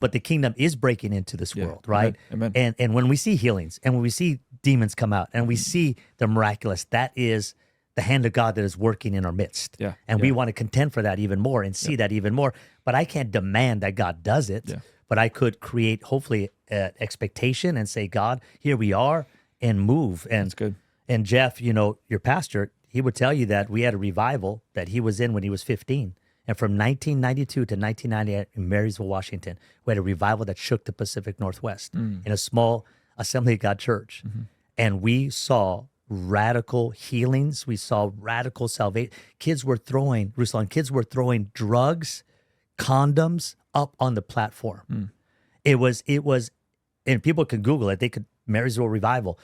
but the kingdom is breaking into this world, right? Amen. And when we see healings and when we see demons come out and we see the miraculous, that is the hand of God that is working in our midst. Yeah. And we want to contend for that even more and see that even more. But I can't demand that God does it. Yeah. But I could create, hopefully, expectation and say, God, here we are, and move. And That's good. And Jeff, your pastor, he would tell you that we had a revival that he was in when he was 15. And from 1992 to 1998 in Marysville, Washington, we had a revival that shook the Pacific Northwest in a small Assembly of God church. And we saw radical healings. We saw radical salvation. Kids were throwing drugs, condoms up on the platform. It was, and people can Google it. They could, Marysville Revival.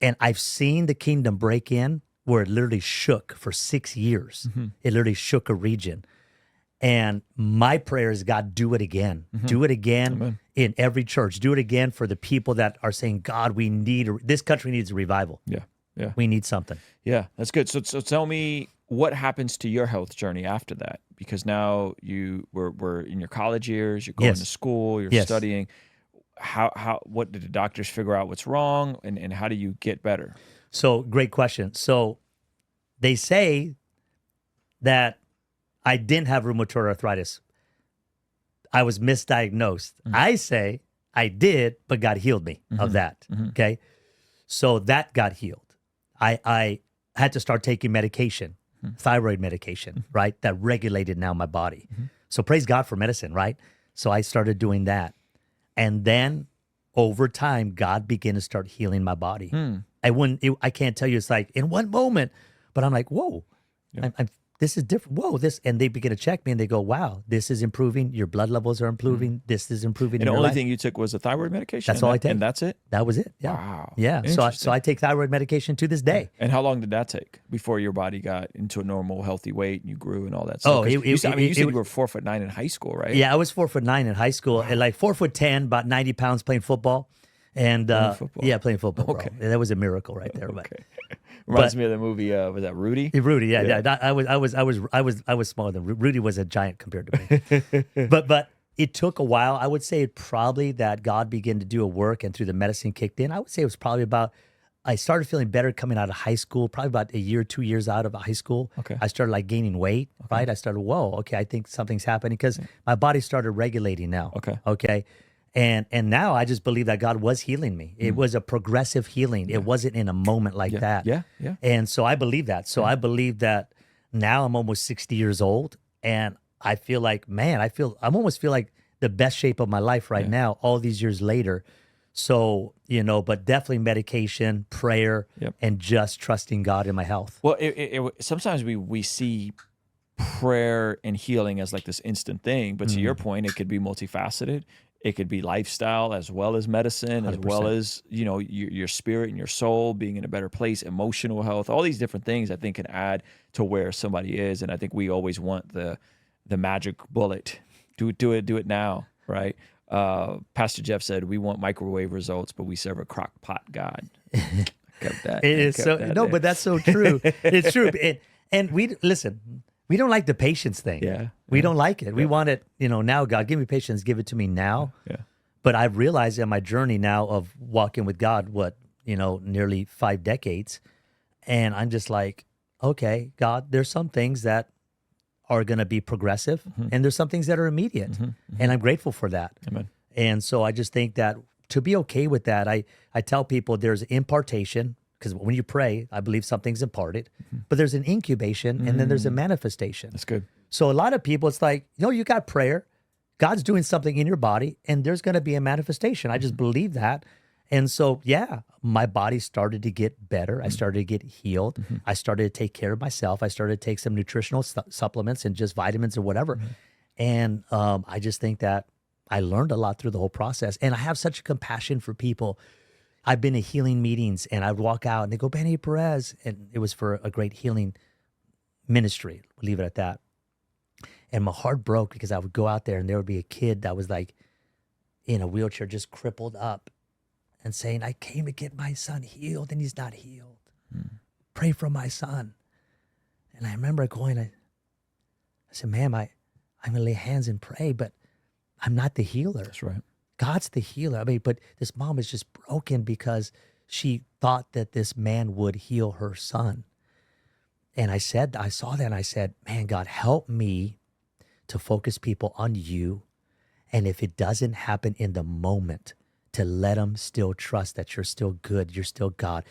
And I've seen the kingdom break in where it literally shook for 6 years. It literally shook a region. And my prayer is, God, do it again. Do it again in every church. Do it again for the people that are saying, God, this country needs a revival. Yeah. We need something. Yeah, that's good. So tell me, what happens to your health journey after that? Because now we're in your college years, you're going to school, you're studying. What did the doctors figure out what's wrong, and how do you get better? So great question. So they say that I didn't have rheumatoid arthritis. I was misdiagnosed. I say I did, but God healed me of that. Okay. So that got healed. I had to start taking medication, thyroid medication, right? That regulated now my body. So praise God for medicine, right? So I started doing that. And then over time, God began to start healing my body. I can't tell you, it's like in one moment, but I'm like, whoa, this is different. Whoa, and they begin to check me and they go, wow, this is improving. Your blood levels are improving. This is improving. And in the your only life. thing you took was a thyroid medication? That's all I take. And that's it? That was it. Yeah. Wow. Yeah. So I take thyroid medication to this day. And how long did that take before your body got into a normal, healthy weight and you grew and all that stuff? You said you were 4'9" in high school, right? Yeah, I was 4'9" in high school, and like 4'10", about 90 pounds playing football. And playing football. Okay. Bro. That was a miracle right there. Okay. Reminds me of the movie. Was that Rudy? Rudy, yeah. I was smaller than Rudy. Was a giant compared to me. but it took a while. I would say probably that God began to do a work, and through the medicine kicked in. I would say it was probably I started feeling better coming out of high school. Probably about a year, 2 years out of high school. Okay. I started like gaining weight. Okay. Right. I started. Whoa. Okay. I think something's happening because my body started regulating now. Okay. Okay. And now I just believe that God was healing me. It was a progressive healing. It wasn't in a moment like that. Yeah. And so I believe that. So I believe that now I'm almost 60 years old, and I feel like, man, I almost feel like the best shape of my life right now, all these years later. So, but definitely medication, prayer, and just trusting God in my health. Well, sometimes we see prayer and healing as like this instant thing, but to your point, it could be multifaceted. It could be lifestyle as well as medicine, 100%. As well as, your spirit and your soul being in a better place, emotional health, all these different things I think can add to where somebody is. And I think we always want the magic bullet. Do it now, right? Pastor Jeff said, we want microwave results, but we serve a crock pot God. Kept that. It is so, no, but that's so true. It's true. And we don't like the patience thing. Yeah. We don't like it. We want it, now, God, give me patience, give it to me now. Yeah. But I've realized in my journey now of walking with God, nearly 5 decades. And I'm just like, okay, God, there's some things that are going to be progressive, and there's some things that are immediate. And I'm grateful for that. Amen. And so I just think that to be okay with that, I tell people there's impartation. Because when you pray, I believe something's imparted, but there's an incubation and then there's a manifestation. That's good. So a lot of people, it's like, you got prayer, God's doing something in your body, and there's going to be a manifestation. I just believe that. And so, my body started to get better. I started to get healed. I started to take care of myself. I started to take some nutritional supplements and just vitamins or whatever. And I just think that I learned a lot through the whole process. And I have such a compassion for people. I've been to healing meetings, and I'd walk out and they go, Benny Perez. And it was for a great healing ministry. We'll leave it at that. And my heart broke because I would go out there and there would be a kid that was like in a wheelchair, just crippled up, and saying, I came to get my son healed and he's not healed. Pray for my son. And I remember going, I said, ma'am, I'm going to lay hands and pray, but I'm not the healer. That's right. God's the healer. I mean, but this mom is just broken because she thought that this man would heal her son. And I saw that and I said, man, God, help me to focus people on you. And if it doesn't happen in the moment, to let them still trust that you're still good, you're still God,